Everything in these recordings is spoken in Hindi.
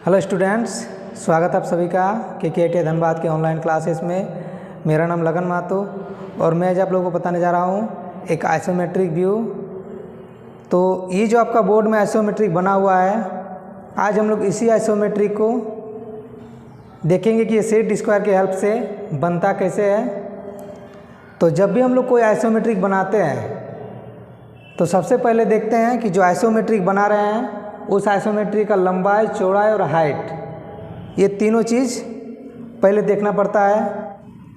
हेलो स्टूडेंट्स, स्वागत है आप सभी का KKIT धनबाद के ऑनलाइन क्लासेस में। मेरा नाम लगन मातो और मैं आज आप लोगों को बताने जा रहा हूँ एक आइसोमेट्रिक व्यू। तो ये जो आपका बोर्ड में आइसोमेट्रिक बना हुआ है, आज हम लोग इसी आइसोमेट्रिक को देखेंगे कि ये सेट स्क्वायर की हेल्प से बनता कैसे है। तो जब भी हम लोग कोई आइसोमेट्रिक बनाते हैं तो सबसे पहले देखते हैं कि जो आइसोमेट्रिक बना रहे हैं उस आइसोमेट्रिक का लंबाई, चौड़ाई और हाइट, ये तीनों चीज़ पहले देखना पड़ता है।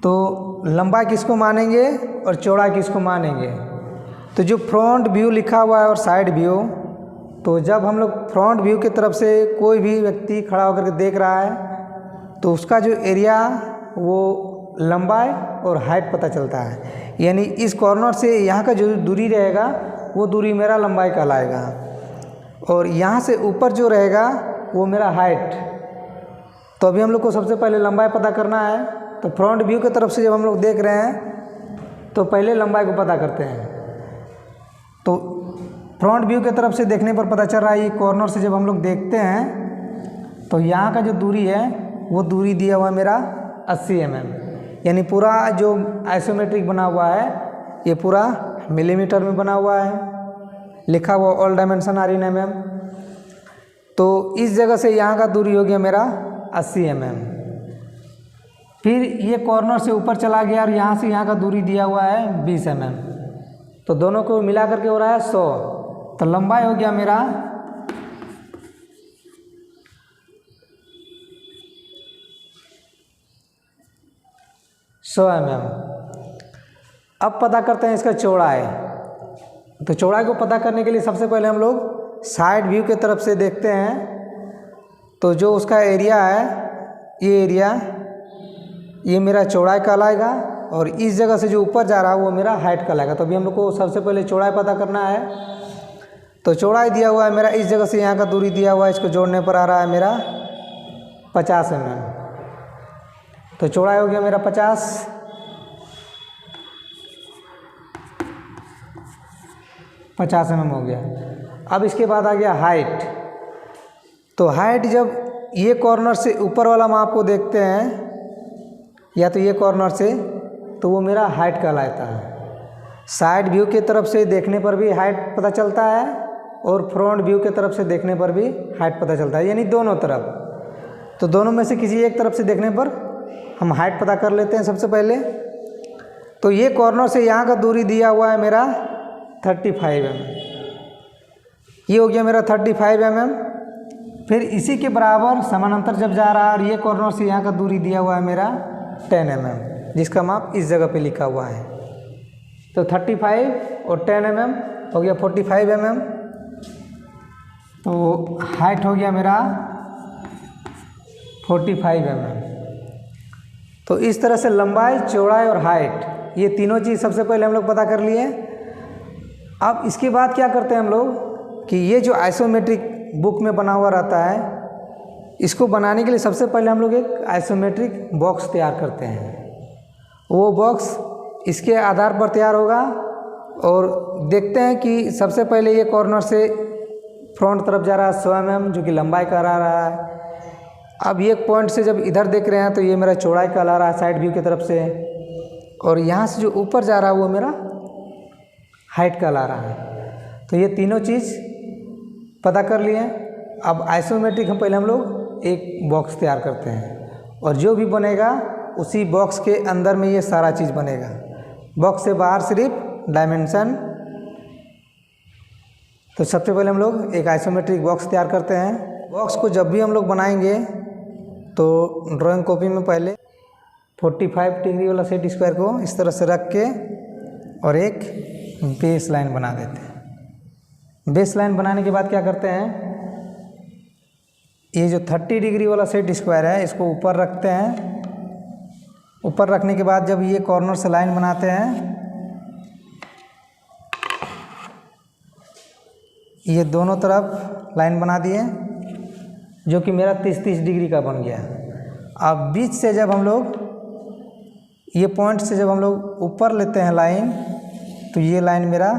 तो लंबाई किसको मानेंगे और चौड़ाई किसको मानेंगे। तो जो फ्रंट व्यू लिखा हुआ है और साइड व्यू, तो जब हम लोग फ्रंट व्यू की तरफ से कोई भी व्यक्ति खड़ा होकर के देख रहा है तो उसका जो एरिया वो लंबाई और हाइट पता चलता है। यानी इस कॉर्नर से यहाँ का जो दूरी रहेगा वो दूरी मेरा लंबाई कहलाएगा और यहाँ से ऊपर जो रहेगा वो मेरा हाइट। तो अभी हम लोग को सबसे पहले लंबाई पता करना है। तो फ्रंट व्यू की तरफ से जब हम लोग देख रहे हैं तो पहले लंबाई को पता करते हैं। तो फ्रंट व्यू की तरफ से देखने पर पता चल रहा है, ये कॉर्नर से जब हम लोग देखते हैं तो यहाँ का जो दूरी है वो दूरी दिया हुआ है मेरा 80 mm। यानी पूरा जो आइसोमेट्रिक बना हुआ है ये पूरा मिलीमीटर में बना हुआ है, लिखा हुआ all dimension are in mm। तो इस जगह से यहाँ का दूरी हो गया मेरा 80 mm। फिर ये कॉर्नर से ऊपर चला गया और यहाँ से यहाँ का दूरी दिया हुआ है 20 mm। तो दोनों को मिला करके हो रहा है 100। तो लंबाई हो गया मेरा 100 mm। अब पता करते हैं इसका चौड़ाई। तो चौड़ाई को पता करने के लिए सबसे पहले हम लोग साइड व्यू के तरफ से देखते हैं। तो जो उसका एरिया है, ये एरिया, ये मेरा चौड़ाई कहलाएगा और इस जगह से जो ऊपर जा रहा है वो मेरा हाइट कहलाएगा। तो अभी हम लोग को सबसे पहले चौड़ाई पता करना है। तो चौड़ाई दिया हुआ है मेरा, इस जगह से यहाँ का दूरी दिया हुआ है, इसको जोड़ने पर आ रहा है मेरा 50 mm। तो चौड़ाई हो गया मेरा 50 mm हो गया। अब इसके बाद आ गया हाइट। तो हाइट जब ये कॉर्नर से ऊपर वाला माप को देखते हैं या तो ये कॉर्नर से, तो वो मेरा हाइट कहलाता है। साइड व्यू की तरफ से देखने पर भी हाइट पता चलता है और फ्रंट व्यू की तरफ से देखने पर भी हाइट पता चलता है, यानी दोनों तरफ। तो दोनों में से किसी एक तरफ से देखने पर हम हाइट पता कर लेते हैं सबसे पहले। तो ये कॉर्नर से यहाँ का दूरी दिया हुआ है मेरा 35 mm। ये हो गया मेरा 35 mm। फिर इसी के बराबर समानांतर जब जा रहा है और ये कॉर्नर से यहाँ का दूरी दिया हुआ है मेरा 10 mm, जिसका माप इस जगह पे लिखा हुआ है। तो 35 और 10 mm हो गया 45 mm। तो हाइट हो गया मेरा 45 mm। तो इस तरह से लंबाई, चौड़ाई और हाइट, ये तीनों चीज़ सबसे पहले हम लोग पता कर लिए। अब इसके बाद क्या करते हैं हम लोग कि ये जो आइसोमेट्रिक बुक में बना हुआ रहता है, इसको बनाने के लिए सबसे पहले हम लोग एक आइसोमेट्रिक बॉक्स तैयार करते हैं। वो बॉक्स इसके आधार पर तैयार होगा और देखते हैं कि सबसे पहले ये कॉर्नर से फ्रंट तरफ जा रहा है 100 mm, जो कि लंबाई कहला रहा है। अब ये पॉइंट से जब इधर देख रहे हैं तो ये मेरा चौड़ाई कहला रहा है साइड व्यू की तरफ से, और यहाँ से जो ऊपर जा रहा है वो मेरा हाइट कहला रहा है। तो ये तीनों चीज़ पता कर लिए। अब आइसोमेट्रिक हम लोग एक बॉक्स तैयार करते हैं और जो भी बनेगा उसी बॉक्स के अंदर में ये सारा चीज़ बनेगा। बॉक्स से बाहर सिर्फ डायमेंशन। तो सबसे पहले हम लोग एक आइसोमेट्रिक बॉक्स तैयार करते हैं। बॉक्स को जब भी हम लोग बनाएंगे तो ड्राइंग कॉपी में पहले 45 डिग्री वाला सेट स्क्वायर को इस तरह से रख के और एक बेस लाइन बना देते हैं। बेस लाइन बनाने के बाद क्या करते हैं, ये जो 30 डिग्री वाला सेट स्क्वायर है इसको ऊपर रखते हैं। ऊपर रखने के बाद जब ये कॉर्नर से लाइन बनाते हैं, ये दोनों तरफ लाइन बना दिए, जो कि मेरा 30-30 डिग्री का बन गया। अब बीच से जब हम लोग ये पॉइंट से जब हम लोग ऊपर लेते हैं लाइन, तो ये लाइन मेरा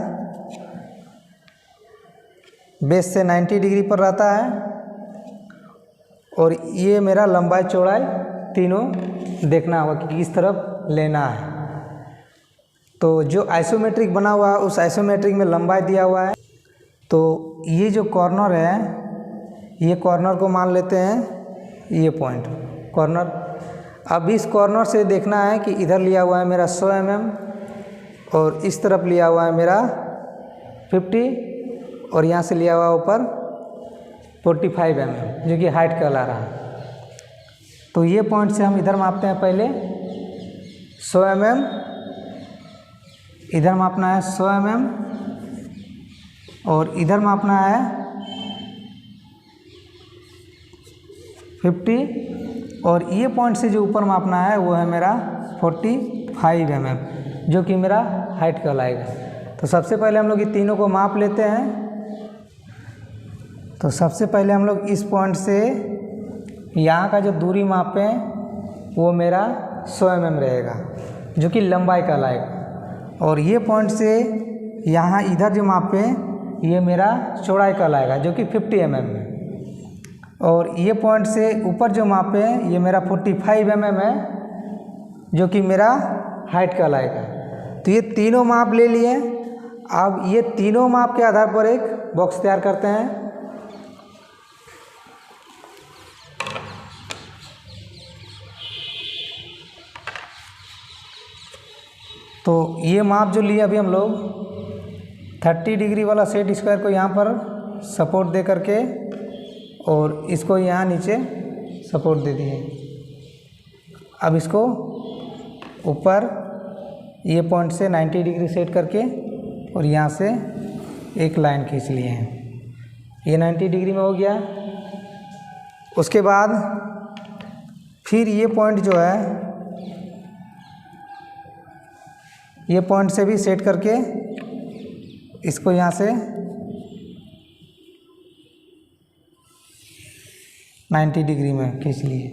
बेस से 90 डिग्री पर रहता है और ये मेरा लंबाई चौड़ाई तीनों देखना होगा कि किस तरफ लेना है। तो जो आइसोमेट्रिक बना हुआ है उस आइसोमेट्रिक में लंबाई दिया हुआ है। तो ये जो कॉर्नर है, ये कॉर्नर को मान लेते हैं ये पॉइंट कॉर्नर। अब इस कॉर्नर से देखना है कि इधर लिया हुआ है मेरा 100 mm और इस तरफ लिया हुआ है मेरा 50 और यहाँ से लिया हुआ ऊपर 45 mm जो कि हाइट कहला रहा है। तो ये पॉइंट से हम इधर मापते हैं पहले 100 mm, इधर मापना है 100 mm और इधर मापना है 50 और ये पॉइंट से जो ऊपर मापना है वो है मेरा 45 mm जो कि मेरा हाइट कहलाएगा। तो सबसे पहले हम लोग ये तीनों को माप लेते हैं। तो सबसे पहले हम लोग इस पॉइंट से यहाँ का जो दूरी मापें वो मेरा 100 mm रहेगा जो कि लंबाई कहलाएगा। और ये पॉइंट से यहाँ इधर जो मापें ये मेरा चौड़ाई कहलाएगा जो कि 50 mm है। और ये पॉइंट से ऊपर जो मापें ये मेरा 45 mm है जो कि मेरा हाइट कहलाएगा। तो ये तीनों माप ले लिए। अब ये तीनों माप के आधार पर एक बॉक्स तैयार करते हैं। तो ये माप जो लिए अभी हम लोग 30 डिग्री वाला सेट स्क्वायर को यहाँ पर सपोर्ट दे करके और इसको यहाँ नीचे सपोर्ट दे दिए। अब इसको ऊपर ये पॉइंट से 90 डिग्री सेट करके और यहाँ से एक लाइन खींच लिए हैं। ये 90 डिग्री में हो गया। उसके बाद फिर ये पॉइंट जो है ये पॉइंट से भी सेट करके इसको यहाँ से 90 डिग्री में खींच लिए।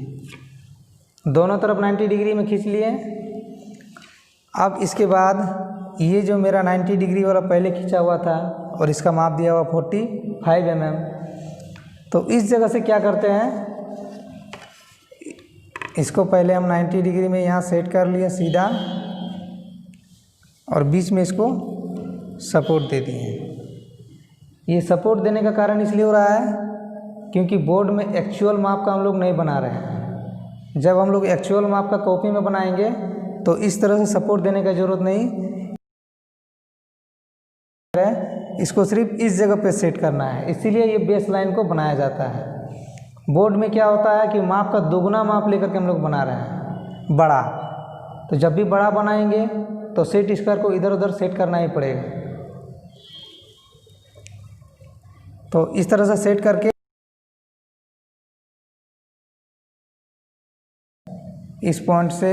दोनों तरफ 90 डिग्री में खींच लिए। अब इसके बाद ये जो मेरा 90 डिग्री वाला पहले खींचा हुआ था और इसका माप दिया हुआ 45 mm। तो इस जगह से क्या करते हैं, इसको पहले हम 90 डिग्री में यहाँ सेट कर लिए सीधा और बीच में इसको सपोर्ट दे दिए। ये सपोर्ट देने का कारण इसलिए हो रहा है क्योंकि बोर्ड में एक्चुअल माप का हम लोग नहीं बना रहे हैं। जब हम लोग एक्चुअल माप का कॉपी में बनाएंगे तो इस तरह से सपोर्ट देने का ज़रूरत नहीं, इसको सिर्फ इस जगह पे सेट करना है। इसीलिए ये बेस लाइन को बनाया जाता है। बोर्ड में क्या होता है कि माप का दोगुना माप लेकर के हम लोग बना रहे हैं बड़ा। तो जब भी बड़ा बनाएंगे तो सेट स्क्वायर को इधर उधर सेट करना ही पड़ेगा। तो इस तरह से सेट करके इस पॉइंट से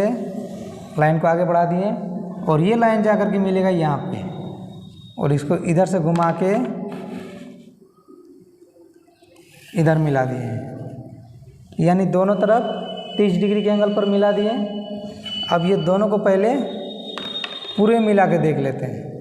लाइन को आगे बढ़ा दिए और ये लाइन जा कर के मिलेगा यहाँ पे और इसको इधर से घुमा के इधर मिला दिए, यानी दोनों तरफ 30 डिग्री के एंगल पर मिला दिए। अब ये दोनों को पहले पूरे मिला के देख लेते हैं।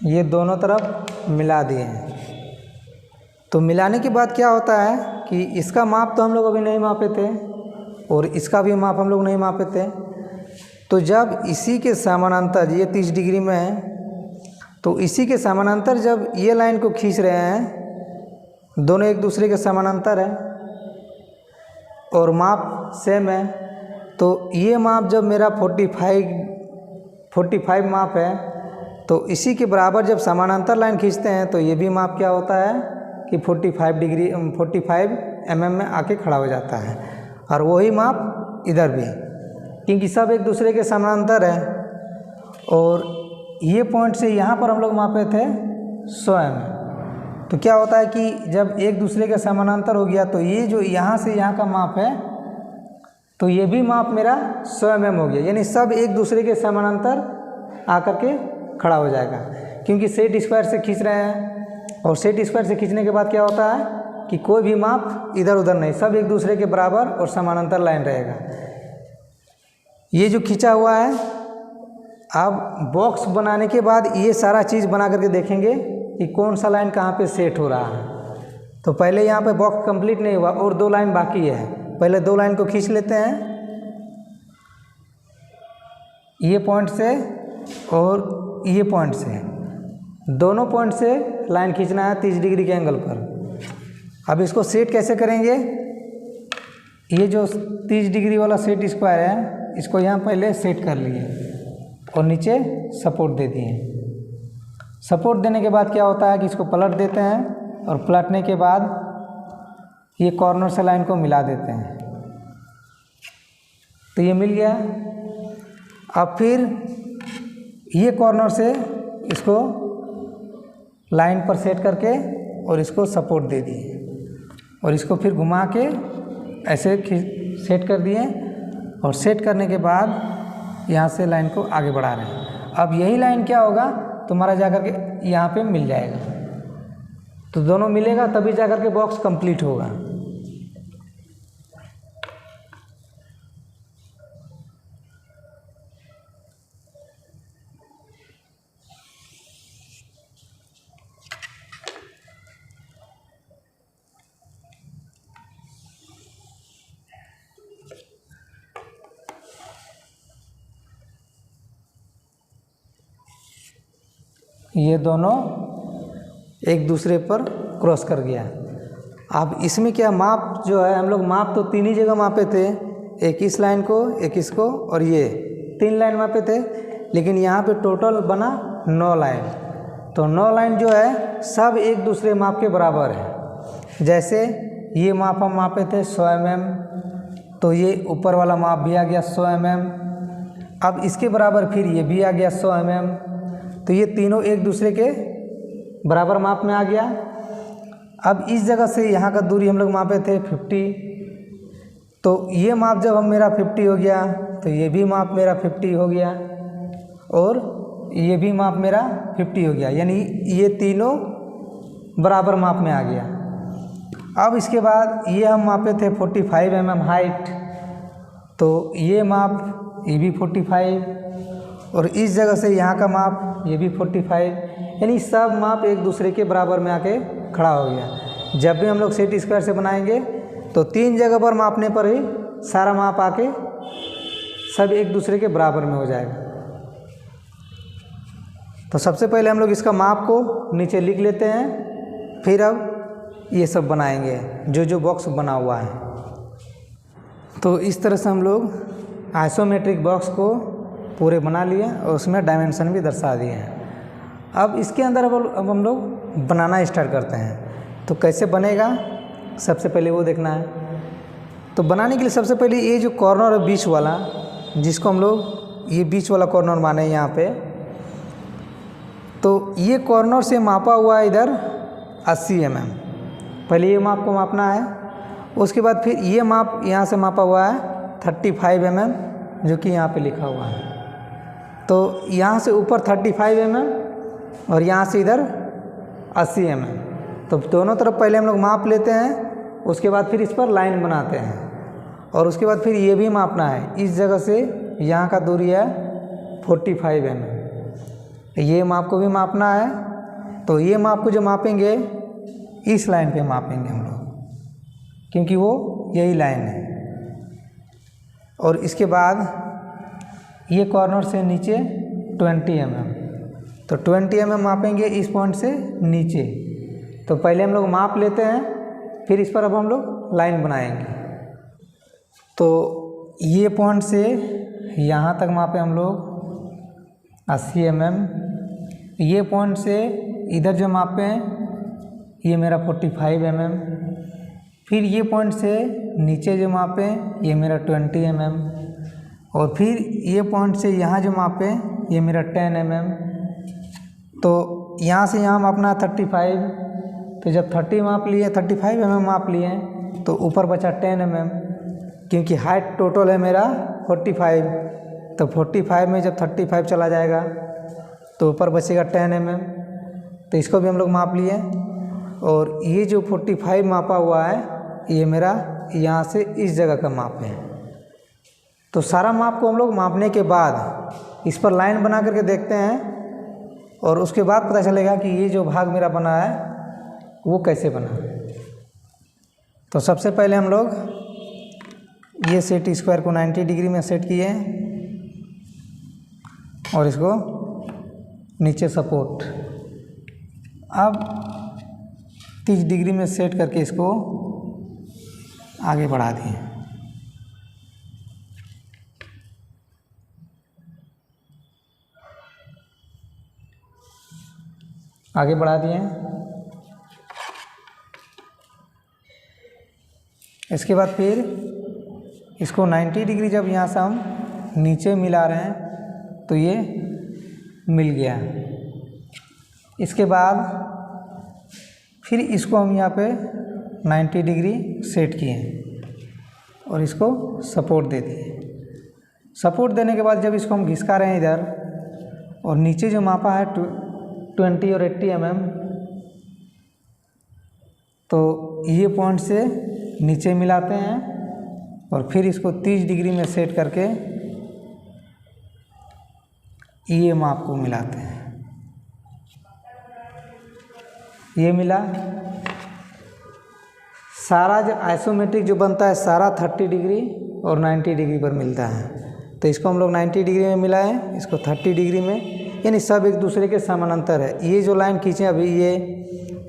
ये दोनों तरफ मिला दिए हैं। तो मिलाने के बाद क्या होता है कि इसका माप तो हम लोग अभी नहीं मापे थे और इसका भी माप हम लोग नहीं मापे थे। तो जब इसी के समानांतर ये 30 डिग्री में है तो इसी के समानांतर जब ये लाइन को खींच रहे हैं, दोनों एक दूसरे के समानांतर है और माप सेम है। तो ये माप जब मेरा 45 माप है तो इसी के बराबर जब समानांतर लाइन खींचते हैं तो ये भी माप क्या होता है कि 45 mm में आके खड़ा हो जाता है। और वही माप इधर भी, क्योंकि सब एक दूसरे के समानांतर है। और ये पॉइंट से यहाँ पर हम लोग मापे थे 100 mm। तो क्या होता है कि जब एक दूसरे के समानांतर हो गया तो ये जो यहाँ से यहाँ का माप है तो ये भी माप मेरा 100 mm हो गया, यानी सब एक दूसरे के समानांतर आकर के खड़ा हो जाएगा। क्योंकि सेट स्क्वायर से खींच रहे हैं, और सेट स्क्वायर से खींचने के बाद क्या होता है कि कोई भी माप इधर उधर नहीं, सब एक दूसरे के बराबर और समानांतर लाइन रहेगा। ये जो खींचा हुआ है, अब बॉक्स बनाने के बाद ये सारा चीज़ बना करके देखेंगे कि कौन सा लाइन कहाँ पे सेट हो रहा है। तो पहले यहाँ पे बॉक्स कंप्लीट नहीं हुआ और 2 लाइन बाकी है। पहले 2 लाइन को खींच लेते हैं, ये पॉइंट से और ये पॉइंट से, दोनों पॉइंट से लाइन खींचना है 30 डिग्री के एंगल पर। अब इसको सेट कैसे करेंगे, ये जो 30 डिग्री वाला सेट स्क्वायर है, इसको यहाँ पहले सेट कर लिए और नीचे सपोर्ट दे दिए। सपोर्ट देने के बाद क्या होता है कि इसको पलट देते हैं, और पलटने के बाद ये कॉर्नर से लाइन को मिला देते हैं, तो ये मिल गया। अब फिर ये कॉर्नर से इसको लाइन पर सेट करके और इसको सपोर्ट दे दिए, और इसको फिर घुमा के ऐसे सेट कर दिए, और सेट करने के बाद यहाँ से लाइन को आगे बढ़ा रहे हैं। अब यही लाइन क्या होगा, तुम्हारा जाकर के यहाँ पे मिल जाएगा, तो दोनों मिलेगा तभी जाकर के बॉक्स कंप्लीट होगा। ये दोनों एक दूसरे पर क्रॉस कर गया। अब इसमें क्या माप जो है, हम लोग माप तो 3 ही जगह मापे थे, एक इस लाइन को, एक इसको, और ये 3 लाइन मापे थे, लेकिन यहाँ पे टोटल बना 9 लाइन। तो 9 लाइन जो है सब एक दूसरे माप के बराबर है। जैसे ये माप हम मापे थे 100 mm, तो ये ऊपर वाला माप भी आ गया 100 mm। अब इसके बराबर फिर ये भी आ गया 100 mm, तो ये तीनों एक दूसरे के बराबर माप में आ गया। अब इस जगह से यहाँ का दूरी हम लोग मापे थे 50, तो ये माप जब हम मेरा 50 हो गया, तो ये भी माप मेरा 50 हो गया, और ये भी माप मेरा 50 हो गया, यानी ये तीनों बराबर माप में आ गया। अब इसके बाद ये हम मापे थे 45 mm हाइट, तो ये माप ये भी 45, और इस जगह से यहाँ का माप ये भी 45, यानी सब माप एक दूसरे के बराबर में आके खड़ा हो गया। जब भी हम लोग सेट स्क्वायर से बनाएंगे तो 3 जगह पर मापने पर ही सारा माप आके सब एक दूसरे के बराबर में हो जाएगा। तो सबसे पहले हम लोग इसका माप को नीचे लिख लेते हैं, फिर अब ये सब बनाएंगे जो जो बॉक्स बना हुआ है। तो इस तरह से हम लोग आइसोमेट्रिक बॉक्स को पूरे बना लिए और उसमें डायमेंशन भी दर्शा दिए हैं। अब इसके अंदर अब हम लोग बनाना स्टार्ट करते हैं। तो कैसे बनेगा सबसे पहले वो देखना है। तो बनाने के लिए सबसे पहले ये जो कॉर्नर है बीच वाला, जिसको हम लोग ये बीच वाला कॉर्नर माने यहाँ पे, तो ये कॉर्नर से मापा हुआ है इधर 80 mm। पहले ये माप को मापना है, उसके बाद फिर ये माप यहाँ से मापा हुआ है 35 mm, जो कि यहाँ पे लिखा हुआ है। तो यहाँ से ऊपर 35 mm और यहाँ से इधर 80 mm। तो दोनों तरफ पहले हम लोग माप लेते हैं, उसके बाद फिर इस पर लाइन बनाते हैं, और उसके बाद फिर ये भी मापना है। इस जगह से यहाँ का दूरी है 45 mm, ये माप को भी मापना है। तो ये माप को जो मापेंगे इस लाइन पे मापेंगे हम लोग, क्योंकि वो यही लाइन है। और इसके बाद ये कॉर्नर से नीचे 20 mm, तो 20 mm मापेंगे इस पॉइंट से नीचे। तो पहले हम लोग माप लेते हैं, फिर इस पर अब हम लोग लाइन बनाएंगे। तो ये पॉइंट से यहाँ तक मापे हम लोग 80 mm। ये पॉइंट से इधर जो मापे हैं ये मेरा 45 mm। फिर ये पॉइंट से नीचे जो मापे ये मेरा 20 mm, और फिर ये पॉइंट से यहाँ जो मापे ये मेरा 10 mm। तो यहाँ से यहाँ मापना 35, तो जब 35 mm माप लिए तो ऊपर बचा 10 mm, क्योंकि हाइट टोटल है मेरा 45। तो 45 में जब 35 चला जाएगा तो ऊपर बचेगा 10 mm। तो इसको भी हम लोग माप लिए। और ये जो 45 मापा हुआ है ये मेरा यहाँ से इस जगह का माप है। तो सारा माप को हम लोग मापने के बाद इस पर लाइन बना करके देखते हैं और उसके बाद पता चलेगा कि ये जो भाग मेरा बना है वो कैसे बना। तो सबसे पहले हम लोग ये सेट स्क्वायर को 90 डिग्री में सेट किए और इसको नीचे सपोर्ट। अब 30 डिग्री में सेट करके इसको आगे बढ़ा दिए। आगे बढ़ा दिए। इसके बाद फिर इसको 90 डिग्री जब यहाँ से हम नीचे मिला रहे हैं तो ये मिल गया। इसके बाद फिर इसको हम यहाँ पे 90 डिग्री सेट किए और इसको सपोर्ट दे दिए। सपोर्ट देने के बाद जब इसको हम घिसका रहे हैं इधर और नीचे जो मापा है 20 और 80 mm, तो ये पॉइंट से नीचे मिलाते हैं और फिर इसको 30 डिग्री में सेट करके ये माप को मिलाते हैं। ये मिला। सारा जो आइसोमेट्रिक जो बनता है सारा 30 डिग्री और 90 डिग्री पर मिलता है। तो इसको हम लोग 90 डिग्री में मिलाएं, इसको 30 डिग्री में, यानी सब एक दूसरे के समानांतर है। ये जो लाइन खींचे अभी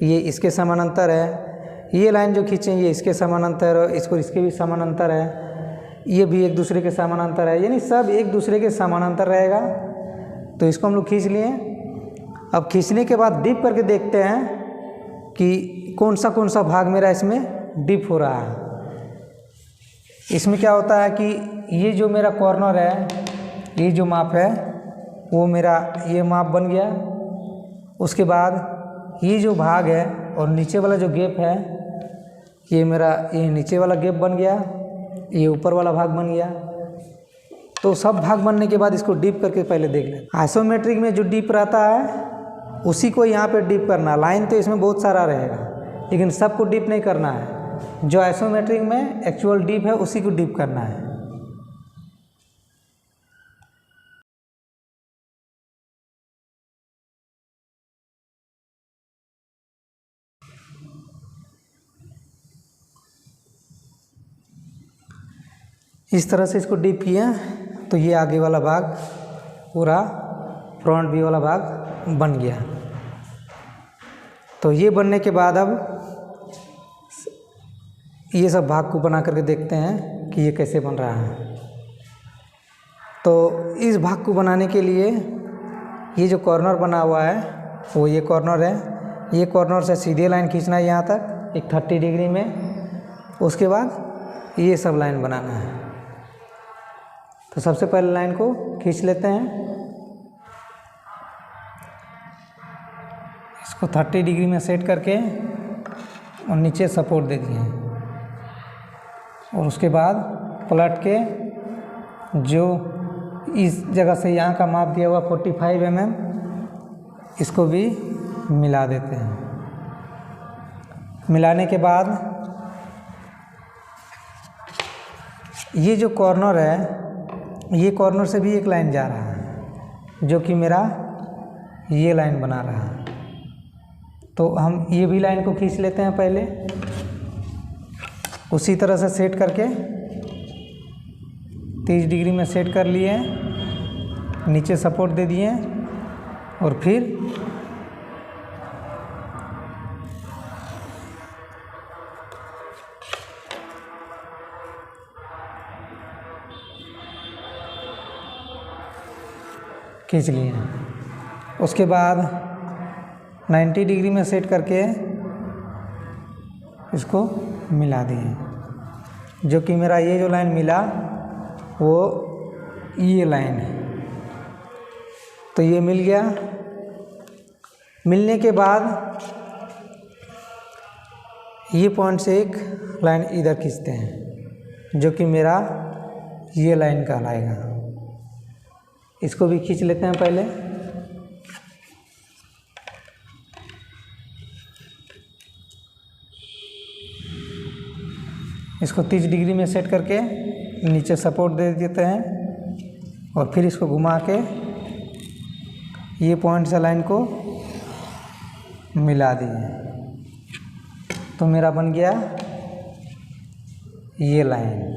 ये इसके समानांतर है। ये लाइन जो खींचे ये इसके समानांतर है, इसको इसके भी समानांतर है, ये भी एक दूसरे के समानांतर है, यानी सब एक दूसरे के समानांतर रहेगा। तो इसको हम लोग खींच लिए। अब खींचने के बाद डिप करके देखते हैं कि कौन सा भाग मेरा इसमें डिप हो रहा है। इसमें क्या होता है कि ये जो मेरा कॉर्नर है, ये जो माप है वो मेरा ये माप बन गया। उसके बाद ये जो भाग है और नीचे वाला जो गैप है ये मेरा ये नीचे वाला गैप बन गया, ये ऊपर वाला भाग बन गया। तो सब भाग बनने के बाद इसको डीप करके पहले देख लें। आइसोमेट्रिक में जो डीप रहता है उसी को यहाँ पे डीप करना। लाइन तो इसमें बहुत सारा रहेगा लेकिन सबको डीप नहीं करना है। जो आइसोमेट्रिक में एक्चुअल डीप है उसी को डीप करना है। इस तरह से इसको डीप किया तो ये आगे वाला भाग पूरा फ्रंट व्यू वाला भाग बन गया। तो ये बनने के बाद अब ये सब भाग को बना करके देखते हैं कि ये कैसे बन रहा है। तो इस भाग को बनाने के लिए ये जो कॉर्नर बना हुआ है वो ये कॉर्नर है। ये कॉर्नर से सीधे लाइन खींचना है यहाँ तक एक 30 डिग्री में। उसके बाद ये सब लाइन बनाना है। तो सबसे पहले लाइन को खींच लेते हैं। इसको 30 डिग्री में सेट करके और नीचे सपोर्ट दे दिए और उसके बाद पलट के जो इस जगह से यहाँ का माप दिया हुआ 45 mm इसको भी मिला देते हैं। मिलाने के बाद ये जो कॉर्नर है ये कॉर्नर से भी एक लाइन जा रहा है जो कि मेरा ये लाइन बना रहा है। तो हम ये भी लाइन को खींच लेते हैं पहले। उसी तरह से सेट करके 30 डिग्री में सेट कर लिए, नीचे सपोर्ट दे दिए और फिर खींच लिए। उसके बाद 90 डिग्री में सेट करके इसको मिला दिए। जो कि मेरा ये जो लाइन मिला वो ये लाइन है। तो ये मिल गया। मिलने के बाद ये पॉइंट से एक लाइन इधर खींचते हैं जो कि मेरा ये लाइन कहलाएगा। इसको भी खींच लेते हैं पहले। इसको 30 डिग्री में सेट करके नीचे सपोर्ट दे देते हैं और फिर इसको घुमा के ये पॉइंट से लाइन को मिला दिए तो मेरा बन गया ये लाइन।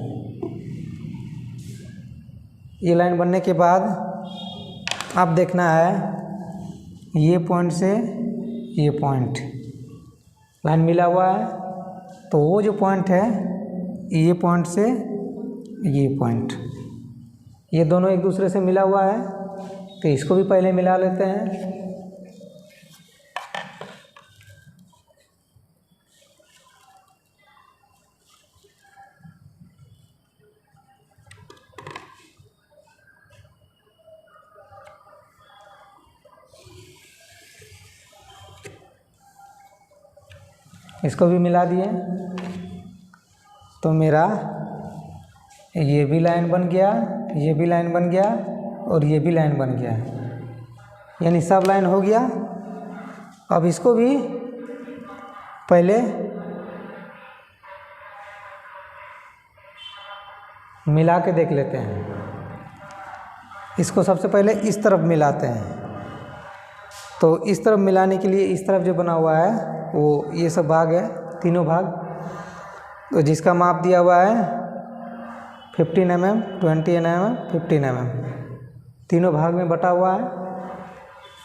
ये लाइन बनने के बाद अब देखना है ये पॉइंट से ये पॉइंट लाइन मिला हुआ है, तो वो जो पॉइंट है ये पॉइंट से ये पॉइंट, ये दोनों एक दूसरे से मिला हुआ है, तो इसको भी पहले मिला लेते हैं। इसको भी मिला दिए तो मेरा ये भी लाइन बन गया, ये भी लाइन बन गया और ये भी लाइन बन गया, यानी सब लाइन हो गया। अब इसको भी पहले मिला के देख लेते हैं। इसको सबसे पहले इस तरफ मिलाते हैं, तो इस तरफ मिलाने के लिए इस तरफ जो बना हुआ है वो ये सब भाग है, तीनों भाग, तो जिसका माप दिया हुआ है 15 mm, 20 mm, 15 mm, तीनों भाग में बटा हुआ है।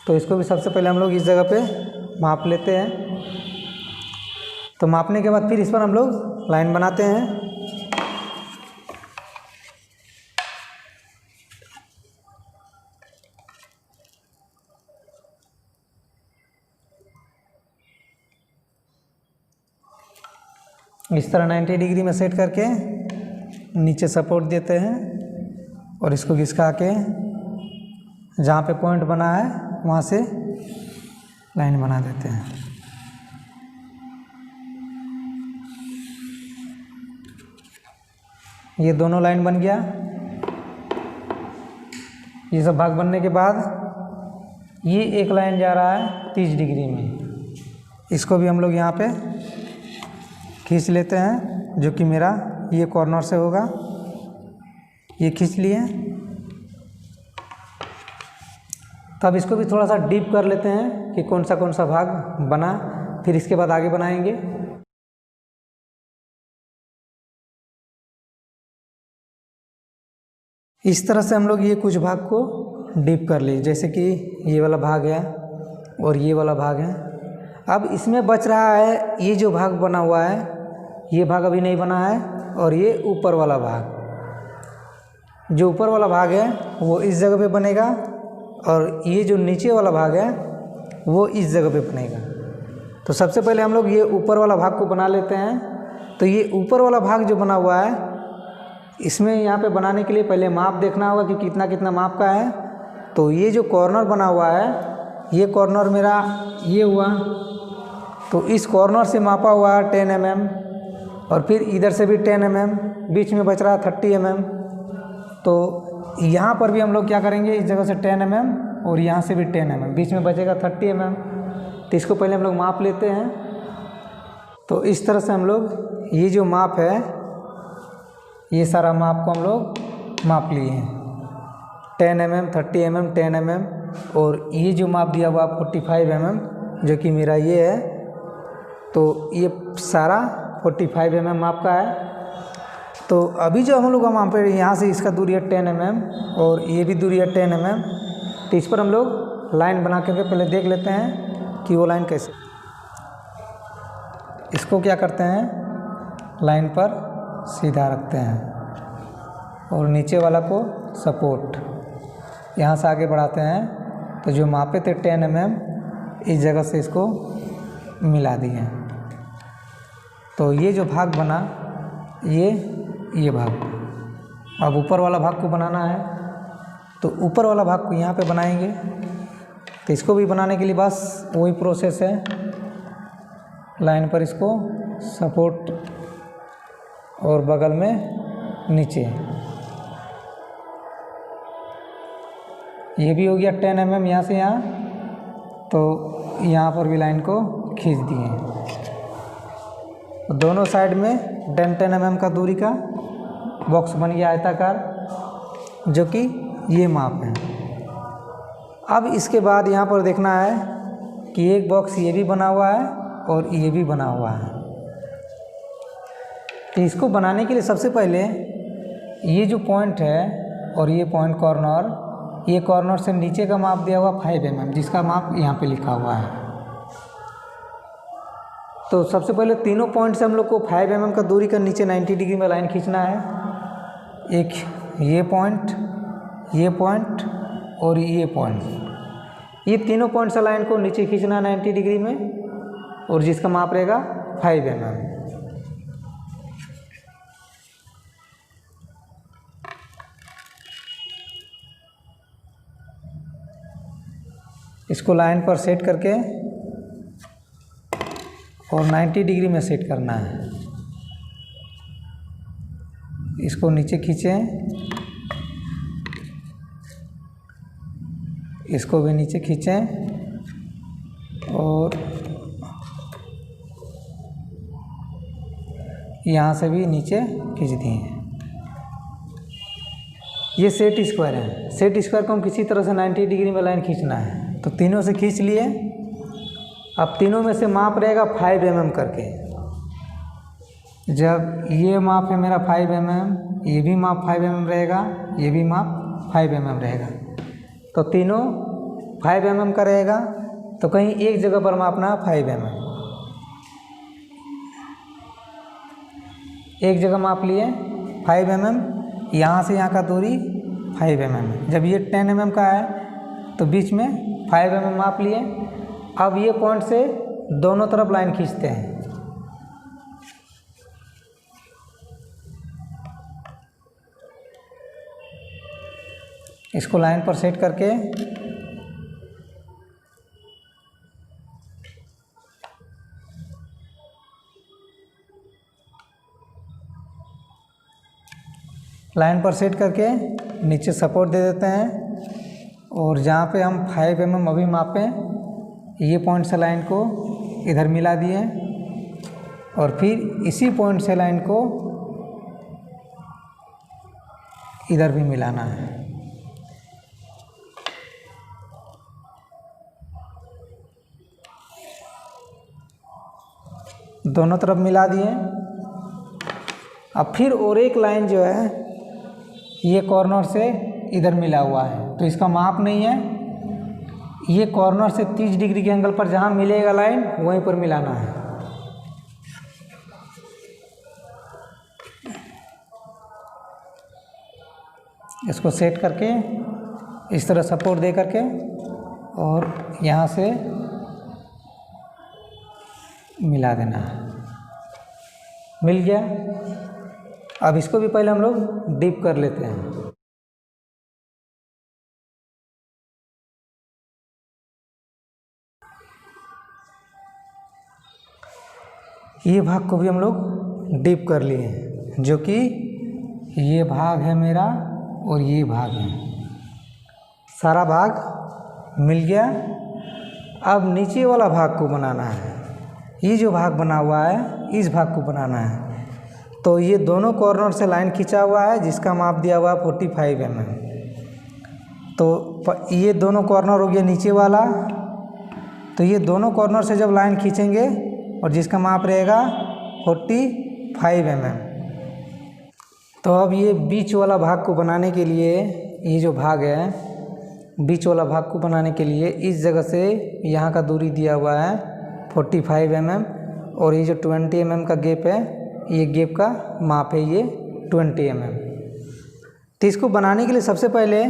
तो इसको भी सबसे पहले हम लोग इस जगह पे माप लेते हैं, तो मापने के बाद फिर इस पर हम लोग लाइन बनाते हैं। इस तरह 90 डिग्री में सेट करके नीचे सपोर्ट देते हैं और इसको घिसका के जहाँ पे पॉइंट बना है वहाँ से लाइन बना देते हैं। ये दोनों लाइन बन गया। ये सब भाग बनने के बाद ये एक लाइन जा रहा है 30 डिग्री में, इसको भी हम लोग यहाँ पे खींच लेते हैं, जो कि मेरा ये कॉर्नर से होगा। ये खींच लिए, तब इसको भी थोड़ा सा डीप कर लेते हैं कि कौन सा भाग बना, फिर इसके बाद आगे बनाएंगे। इस तरह से हम लोग ये कुछ भाग को डीप कर लिए, जैसे कि ये वाला भाग है और ये वाला भाग है। अब इसमें बच रहा है ये जो भाग बना हुआ है, ये भाग अभी नहीं बना है, और ये ऊपर वाला भाग, जो ऊपर वाला भाग है वो इस जगह पे बनेगा और ये जो नीचे वाला भाग है वो इस जगह पे बनेगा। तो सबसे पहले हम लोग ये ऊपर वाला भाग को बना लेते हैं। तो ये ऊपर वाला भाग जो बना हुआ है, इसमें यहाँ पे बनाने के लिए पहले माप देखना होगा कि कितना कितना माप का है। तो ये जो कॉर्नर बना हुआ है, ये कॉर्नर मेरा ये हुआ, तो इस कॉर्नर से मापा हुआ है 10 mm, और फिर इधर से भी 10 mm, बीच में बच रहा है 30 mm। तो यहाँ पर भी हम लोग क्या करेंगे, इस जगह से 10 mm और यहाँ से भी 10 mm, बीच में बचेगा 30 mm। तो इसको पहले हम लोग माप लेते हैं। तो इस तरह से हम लोग ये जो माप है, ये सारा माप को हम लोग माप लिए हैं, 10 mm, 30 mm, 10 mm, और ये जो माप दिया हुआ 45 mm, जो कि मेरा ये है, तो ये सारा 45 mm माप का है। तो अभी जो हम लोग वहाँ पर यहाँ से इसका दूरी है 10 mm और ये भी दूरी है 10 mm। तो इस पर हम लोग लाइन बना करके पहले देख लेते हैं कि वो लाइन कैसे। इसको क्या करते हैं, लाइन पर सीधा रखते हैं और नीचे वाला को सपोर्ट यहाँ से आगे बढ़ाते हैं। तो जो मापे थे 10 mm, इस जगह से इसको मिला दिए। तो ये जो भाग बना, ये भाग, अब ऊपर वाला भाग को बनाना है, तो ऊपर वाला भाग को यहाँ पे बनाएंगे। तो इसको भी बनाने के लिए बस वही प्रोसेस है, लाइन पर इसको सपोर्ट और बगल में नीचे। ये भी हो गया 10 mm यहाँ से यहाँ, तो यहाँ पर भी लाइन को खींच दिए। दोनों साइड में 10 mm का दूरी का बॉक्स बन गया आयताकार, जो कि ये माप है। अब इसके बाद यहाँ पर देखना है कि एक बॉक्स ये भी बना हुआ है और ये भी बना हुआ है। तो इसको बनाने के लिए सबसे पहले ये जो पॉइंट है और ये पॉइंट कॉर्नर, ये कॉर्नर से नीचे का माप दिया हुआ 5 mm, जिसका माप यहाँ पे लिखा हुआ है। तो सबसे पहले तीनों पॉइंट से हम लोग को 5 mm का दूरी का नीचे 90 डिग्री में लाइन खींचना है। एक ये पॉइंट और ये पॉइंट, ये तीनों पॉइंट से लाइन को नीचे खींचना 90 डिग्री में, और जिसका माप रहेगा 5 mm। इसको लाइन पर सेट करके और 90 डिग्री में सेट करना है। इसको नीचे खींचें, इसको भी नीचे खींचें और यहाँ से भी नीचे खींच दिए। ये सेट स्क्वायर है। सेट स्क्वायर को हम किसी तरह से 90 डिग्री में लाइन खींचना है। तो तीनों से खींच लिए। अब तीनों में से माप रहेगा 5 mm करके। जब ये माप है मेरा 5 mm, ये भी माप 5 mm रहेगा, ये भी माप 5 mm रहेगा। तो तीनों 5 mm का रहेगा, तो कहीं एक जगह पर मापना 5 mm। एक जगह माप लिए 5 mm, यहाँ से यहाँ का दूरी 5 mm। जब ये 10 mm का है तो बीच में 5 mm माप लिए। अब ये पॉइंट से दोनों तरफ लाइन खींचते हैं। इसको लाइन पर सेट करके नीचे सपोर्ट दे देते हैं, और जहाँ पे हम 5 mm अभी मापें, ये पॉइंट से लाइन को इधर मिला दिए, और फिर इसी पॉइंट से लाइन को इधर भी मिलाना है। दोनों तरफ मिला दिए। अब फिर और एक लाइन जो है ये कॉर्नर से इधर मिला हुआ है, तो इसका माप नहीं है। ये कॉर्नर से 30 डिग्री के एंगल पर जहाँ मिलेगा लाइन, वहीं पर मिलाना है। इसको सेट करके इस तरह सपोर्ट दे करके, और यहाँ से मिला देना है। मिल गया। अब इसको भी पहले हम लोग डीप कर लेते हैं। ये भाग को भी हम लोग डीप कर लिए हैं, जो कि ये भाग है मेरा और ये भाग है। सारा भाग मिल गया। अब नीचे वाला भाग को बनाना है। ये जो भाग बना हुआ है, इस भाग को बनाना है। तो ये दोनों कॉर्नर से लाइन खींचा हुआ है, जिसका माप दिया हुआ है 45 mm। तो ये दोनों कॉर्नर हो गया नीचे वाला। तो ये दोनों कॉर्नर से जब लाइन खींचेंगे, और जिसका माप रहेगा 45 mm। तो अब ये बीच वाला भाग को बनाने के लिए, ये जो भाग है, बीच वाला भाग को बनाने के लिए इस जगह से यहाँ का दूरी दिया हुआ है 45 mm, और ये जो 20 mm का गैप है, ये गैप का माप है ये 20 mm। तो इसको बनाने के लिए सबसे पहले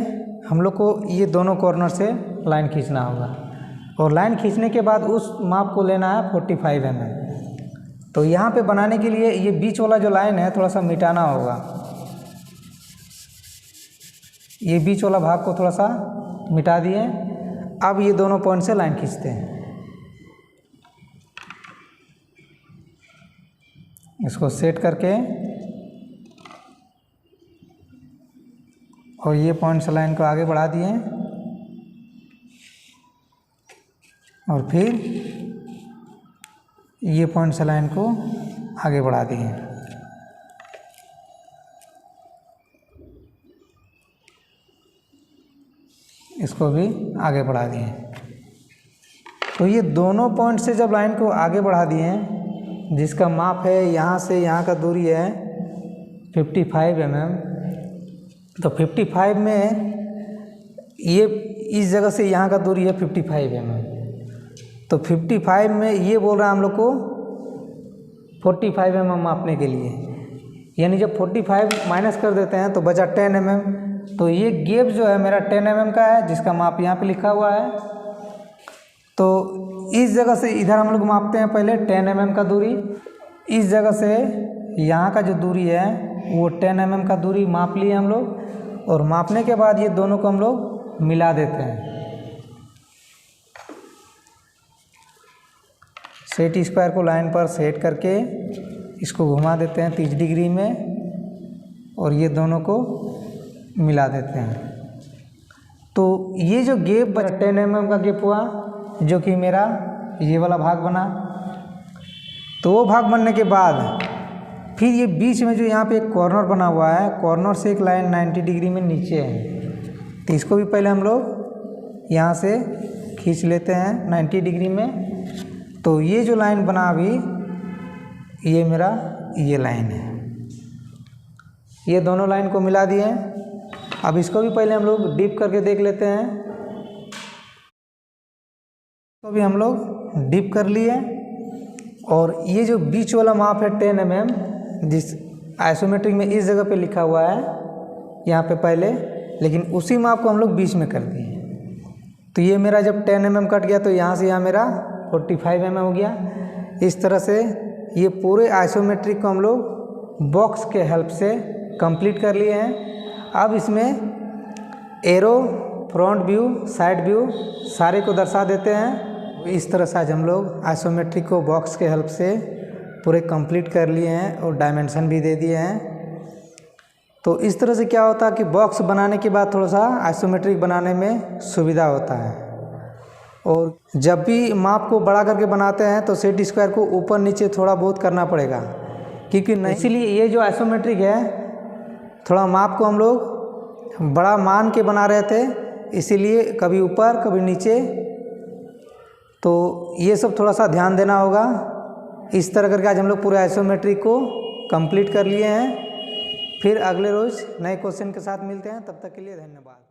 हम लोग को ये दोनों कॉर्नर से लाइन खींचना होगा, और लाइन खींचने के बाद उस माप को लेना है 45 mm। तो यहाँ पे बनाने के लिए ये बीच वाला जो लाइन है थोड़ा सा मिटाना होगा। ये बीच वाला भाग को थोड़ा सा मिटा दिए। अब ये दोनों पॉइंट से लाइन खींचते हैं। इसको सेट करके और ये पॉइंट से लाइन को आगे बढ़ा दिए, और फिर ये पॉइंट से लाइन को आगे बढ़ा दिए। इसको भी आगे बढ़ा दिए। तो ये दोनों पॉइंट से जब लाइन को आगे बढ़ा दिए, जिसका माप है यहाँ से यहाँ का दूरी है 55 mm, तो 55 में ये इस जगह से यहाँ का दूरी है 55 mm, तो 55 में ये बोल रहा है हम लोग को 45 mm मापने के लिए, यानी जब 45 माइनस कर देते हैं तो बचा 10 mm। तो ये गैप जो है मेरा 10 mm का है, जिसका माप यहाँ पे लिखा हुआ है। तो इस जगह से इधर हम लोग मापते हैं पहले 10 mm का दूरी, इस जगह से यहाँ का जो दूरी है वो 10 mm का दूरी माप लिए हम लोग, और मापने के बाद ये दोनों को हम लोग मिला देते हैं। सेट स्क्वायर को लाइन पर सेट करके इसको घुमा देते हैं 30 डिग्री में, और ये दोनों को मिला देते हैं। तो ये जो गैप 10 mm का गैप हुआ, जो कि मेरा ये वाला भाग बना। तो वो भाग बनने के बाद फिर ये बीच में जो यहाँ पे एक कॉर्नर बना हुआ है, कॉर्नर से एक लाइन 90 डिग्री में नीचे है, तो इसको भी पहले हम लोग यहाँ से खींच लेते हैं 90 डिग्री में। तो ये जो लाइन बना अभी, ये मेरा ये लाइन है। ये दोनों लाइन को मिला दिए। अब इसको भी पहले हम लोग डीप करके देख लेते हैं। तो भी हम लोग डीप कर लिए, और ये जो बीच वाला माप है 10 mm, जिस आइसोमेट्रिक में इस जगह पे लिखा हुआ है यहाँ पे पहले, लेकिन उसी माप को हम लोग बीच में कर दिए। तो ये मेरा जब 10 mm कट गया तो यहाँ से यहाँ मेरा 45 mm हो गया। इस तरह से ये पूरे आइसोमेट्रिक को हम लोग बॉक्स के हेल्प से कंप्लीट कर लिए हैं। अब इसमें arrow, front view, side view सारे को दर्शा देते हैं। इस तरह से आज हम लोग आइसोमेट्रिक को बॉक्स के हेल्प से पूरे कंप्लीट कर लिए हैं और डायमेंशन भी दे दिए हैं। तो इस तरह से क्या होता है कि बॉक्स बनाने के बाद थोड़ा सा आइसोमेट्रिक बनाने में सुविधा होता है। और जब भी माप को बड़ा करके बनाते हैं तो सेट स्क्वायर को ऊपर नीचे थोड़ा बहुत करना पड़ेगा, क्योंकि नहीं, इसीलिए ये जो आइसोमेट्रिक है थोड़ा माप को हम लोग बड़ा मान के बना रहे थे, इसीलिए कभी ऊपर कभी नीचे। तो ये सब थोड़ा सा ध्यान देना होगा। इस तरह करके आज हम लोग पूरे आइसोमेट्रिक को कंप्लीट कर लिए हैं। फिर अगले रोज़ नए क्वेश्चन के साथ मिलते हैं, तब तक के लिए धन्यवाद।